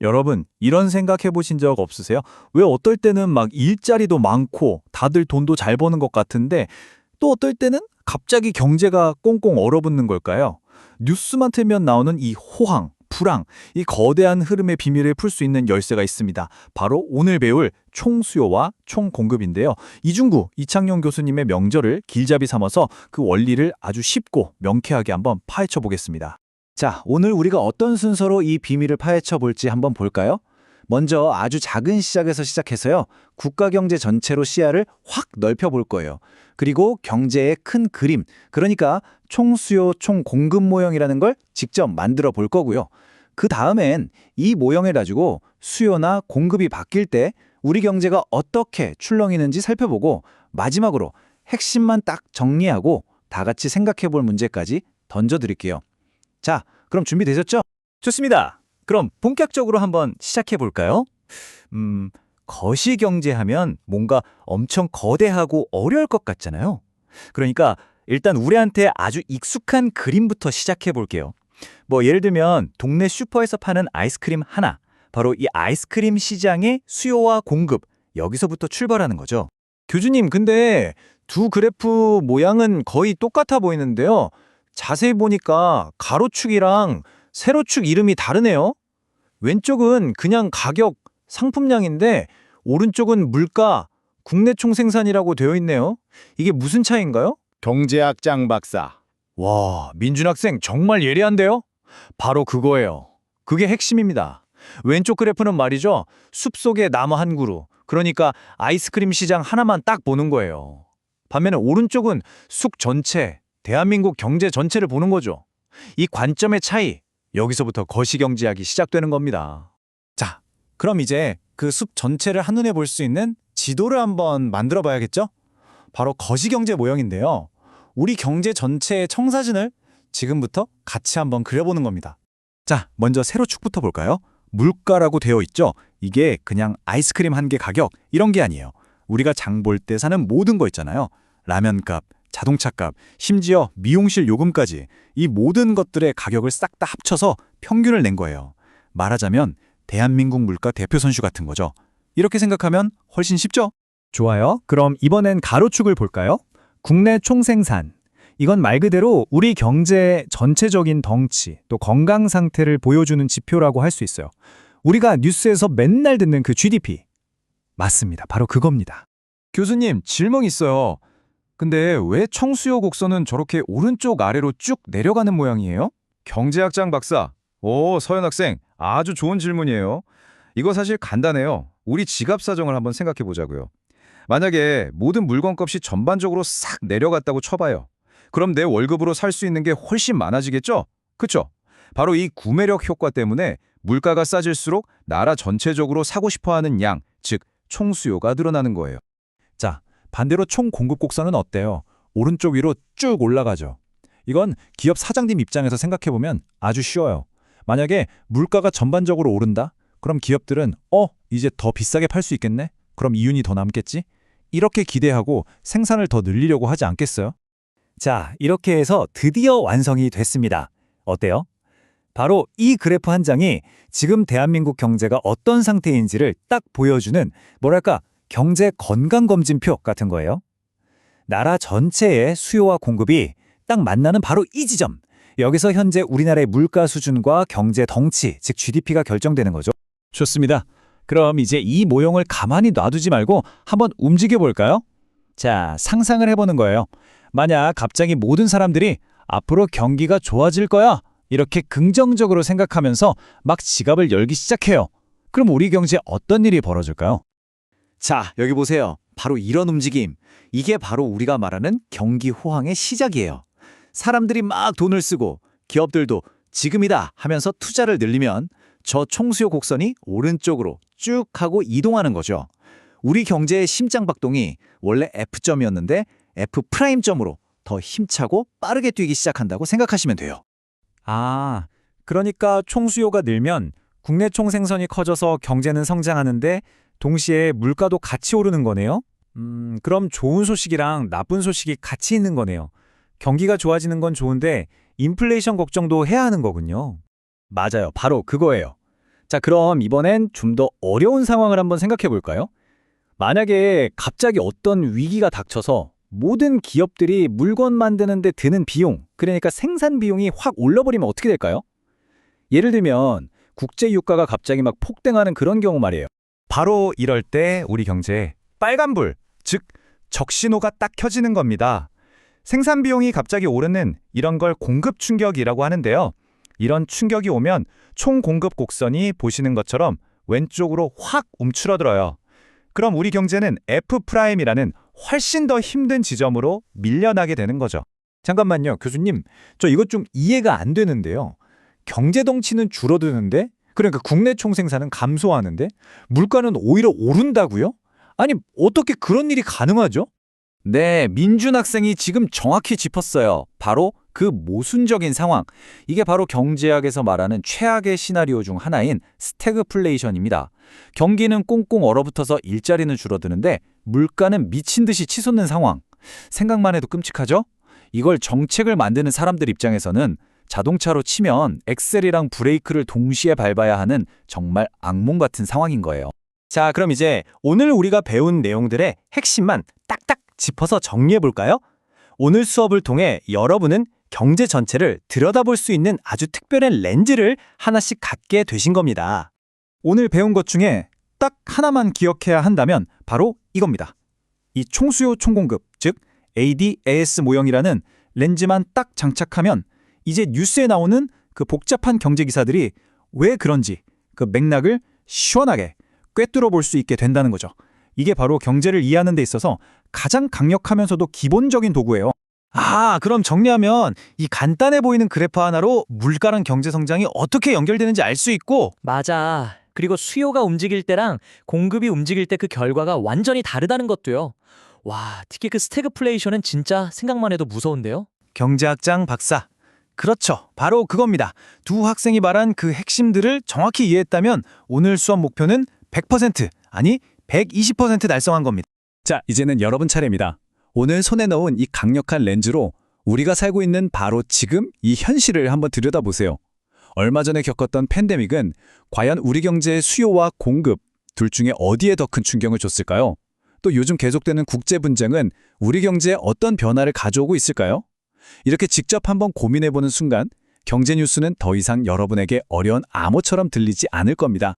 여러분, 이런 생각 해보신 적 없으세요? 왜 어떨 때는 막 일자리도 많고 다들 돈도 잘 버는 것 같은데 또 어떨 때는 갑자기 경제가 꽁꽁 얼어붙는 걸까요? 뉴스만 틀면 나오는 이 호황, 불황, 이 거대한 흐름의 비밀을 풀 수 있는 열쇠가 있습니다. 바로 오늘 배울 총수요와 총공급인데요. 이중구, 이창용 교수님의 명절을 길잡이 삼아서 그 원리를 아주 쉽고 명쾌하게 한번 파헤쳐 보겠습니다. 자, 오늘 우리가 어떤 순서로 이 비밀을 파헤쳐 볼지 한번 볼까요? 먼저 아주 작은 시작에서 시작해서요. 국가 경제 전체로 시야를 확 넓혀 볼 거예요. 그리고 경제의 큰 그림, 그러니까 총수요, 총공급 모형이라는 걸 직접 만들어 볼 거고요. 그 다음엔 이 모형을 가지고 수요나 공급이 바뀔 때 우리 경제가 어떻게 출렁이는지 살펴보고 마지막으로 핵심만 딱 정리하고 다 같이 생각해 볼 문제까지 던져 드릴게요. 자, 그럼 준비되셨죠? 좋습니다. 그럼 본격적으로 한번 시작해 볼까요? 거시경제하면 뭔가 엄청 거대하고 어려울 것 같잖아요. 그러니까 일단 우리한테 아주 익숙한 그림부터 시작해 볼게요. 뭐 예를 들면 동네 슈퍼에서 파는 아이스크림 하나, 바로 이 아이스크림 시장의 수요와 공급, 여기서부터 출발하는 거죠. 교주님, 근데 두 그래프 모양은 거의 똑같아 보이는데요. 자세히 보니까 가로축이랑 세로축 이름이 다르네요. 왼쪽은 그냥 가격, 상품량인데 오른쪽은 물가, 국내 총생산이라고 되어 있네요. 이게 무슨 차이인가요? 경제학 장 박사. 와, 민준 학생 정말 예리한데요? 바로 그거예요. 그게 핵심입니다. 왼쪽 그래프는 말이죠. 숲속의 나무 한 그루, 그러니까 아이스크림 시장 하나만 딱 보는 거예요. 반면에 오른쪽은 숲 전체, 대한민국 경제 전체를 보는 거죠. 이 관점의 차이, 여기서부터 거시경제학이 시작되는 겁니다. 자, 그럼 이제 그 숲 전체를 한눈에 볼 수 있는 지도를 한번 만들어 봐야겠죠? 바로 거시경제 모형인데요. 우리 경제 전체의 청사진을 지금부터 같이 한번 그려보는 겁니다. 자, 먼저 세로축부터 볼까요? 물가라고 되어 있죠? 이게 그냥 아이스크림 한 개 가격 이런 게 아니에요. 우리가 장 볼 때 사는 모든 거 있잖아요. 라면값, 자동차값, 심지어 미용실 요금까지 이 모든 것들의 가격을 싹 다 합쳐서 평균을 낸 거예요. 말하자면 대한민국 물가 대표 선수 같은 거죠. 이렇게 생각하면 훨씬 쉽죠? 좋아요. 그럼 이번엔 가로축을 볼까요? 국내 총생산. 이건 말 그대로 우리 경제의 전체적인 덩치, 또 건강 상태를 보여주는 지표라고 할 수 있어요. 우리가 뉴스에서 맨날 듣는 그 GDP. 맞습니다. 바로 그겁니다. 교수님, 질문 있어요. 근데 왜 청수요 곡선은 저렇게 오른쪽 아래로 쭉 내려가는 모양이에요? 경제학장 박사. 오, 서현 학생. 아주 좋은 질문이에요. 이거 사실 간단해요. 우리 지갑 사정을 한번 생각해 보자고요. 만약에 모든 물건값이 전반적으로 싹 내려갔다고 쳐봐요. 그럼 내 월급으로 살 수 있는 게 훨씬 많아지겠죠? 그쵸? 바로 이 구매력 효과 때문에 물가가 싸질수록 나라 전체적으로 사고 싶어하는 양, 즉 총수요가 늘어나는 거예요. 자, 반대로 총 공급 곡선은 어때요? 오른쪽 위로 쭉 올라가죠. 이건 기업 사장님 입장에서 생각해보면 아주 쉬워요. 만약에 물가가 전반적으로 오른다? 그럼 기업들은 이제 더 비싸게 팔 수 있겠네? 그럼 이윤이 더 남겠지? 이렇게 기대하고 생산을 더 늘리려고 하지 않겠어요? 자, 이렇게 해서 드디어 완성이 됐습니다. 어때요? 바로 이 그래프 한 장이 지금 대한민국 경제가 어떤 상태인지를 딱 보여주는 뭐랄까 경제 건강검진표 같은 거예요. 나라 전체의 수요와 공급이 딱 만나는 바로 이 지점. 여기서 현재 우리나라의 물가 수준과 경제 덩치, 즉 GDP가 결정되는 거죠. 좋습니다. 그럼 이제 이 모형을 가만히 놔두지 말고 한번 움직여 볼까요? 자, 상상을 해보는 거예요. 만약 갑자기 모든 사람들이 앞으로 경기가 좋아질 거야 이렇게 긍정적으로 생각하면서 막 지갑을 열기 시작해요. 그럼 우리 경제에 어떤 일이 벌어질까요? 자, 여기 보세요. 바로 이런 움직임. 이게 바로 우리가 말하는 경기 호황의 시작이에요. 사람들이 막 돈을 쓰고 기업들도 지금이다 하면서 투자를 늘리면 저 총수요 곡선이 오른쪽으로 쭉 하고 이동하는 거죠. 우리 경제의 심장박동이 원래 F점이었는데 F'점으로 더 힘차고 빠르게 뛰기 시작한다고 생각하시면 돼요. 아, 그러니까 총수요가 늘면 국내 총생산이 커져서 경제는 성장하는데 동시에 물가도 같이 오르는 거네요? 그럼 좋은 소식이랑 나쁜 소식이 같이 있는 거네요. 경기가 좋아지는 건 좋은데 인플레이션 걱정도 해야 하는 거군요. 맞아요. 바로 그거예요. 자, 그럼 이번엔 좀 더 어려운 상황을 한번 생각해 볼까요? 만약에 갑자기 어떤 위기가 닥쳐서 모든 기업들이 물건 만드는데 드는 비용, 그러니까 생산 비용이 확 올라버리면 어떻게 될까요? 예를 들면 국제 유가가 갑자기 막 폭등하는 그런 경우 말이에요. 바로 이럴 때 우리 경제에 빨간불, 즉 적신호가 딱 켜지는 겁니다. 생산 비용이 갑자기 오르는 이런 걸 공급 충격이라고 하는데요. 이런 충격이 오면 총 공급 곡선이 보시는 것처럼 왼쪽으로 확 움츠러들어요. 그럼 우리 경제는 F'이라는 훨씬 더 힘든 지점으로 밀려나게 되는 거죠. 잠깐만요, 교수님. 저 이것 좀 이해가 안 되는데요. 경제 덩치는 줄어드는데, 그러니까 국내 총생산은 감소하는데, 물가는 오히려 오른다고요? 아니, 어떻게 그런 일이 가능하죠? 네, 민준 학생이 지금 정확히 짚었어요. 바로 그 모순적인 상황. 이게 바로 경제학에서 말하는 최악의 시나리오 중 하나인 스태그플레이션입니다. 경기는 꽁꽁 얼어붙어서 일자리는 줄어드는데 물가는 미친 듯이 치솟는 상황. 생각만 해도 끔찍하죠? 이걸 정책을 만드는 사람들 입장에서는 자동차로 치면 엑셀이랑 브레이크를 동시에 밟아야 하는 정말 악몽 같은 상황인 거예요. 자, 그럼 이제 오늘 우리가 배운 내용들의 핵심만 딱딱 짚어서 정리해 볼까요? 오늘 수업을 통해 여러분은 경제 전체를 들여다볼 수 있는 아주 특별한 렌즈를 하나씩 갖게 되신 겁니다. 오늘 배운 것 중에 딱 하나만 기억해야 한다면 바로 이겁니다. 이 총수요 총공급, 즉 AD/AS 모형이라는 렌즈만 딱 장착하면 이제 뉴스에 나오는 그 복잡한 경제 기사들이 왜 그런지 그 맥락을 시원하게 꿰뚫어 볼 수 있게 된다는 거죠. 이게 바로 경제를 이해하는 데 있어서 가장 강력하면서도 기본적인 도구예요. 아, 그럼 정리하면 이 간단해 보이는 그래프 하나로 물가랑 경제 성장이 어떻게 연결되는지 알 수 있고, 맞아. 그리고 수요가 움직일 때랑 공급이 움직일 때 그 결과가 완전히 다르다는 것도요. 와, 특히 그 스태그플레이션은 진짜 생각만 해도 무서운데요. 경제학장 박사. 그렇죠. 바로 그겁니다. 두 학생이 말한 그 핵심들을 정확히 이해했다면 오늘 수업 목표는 100%, 아니 120% 달성한 겁니다. 자, 이제는 여러분 차례입니다. 오늘 손에 넣은 이 강력한 렌즈로 우리가 살고 있는 바로 지금 이 현실을 한번 들여다보세요. 얼마 전에 겪었던 팬데믹은 과연 우리 경제의 수요와 공급 둘 중에 어디에 더 큰 충격을 줬을까요? 또 요즘 계속되는 국제 분쟁은 우리 경제에 어떤 변화를 가져오고 있을까요? 이렇게 직접 한번 고민해보는 순간 경제 뉴스는 더 이상 여러분에게 어려운 암호처럼 들리지 않을 겁니다.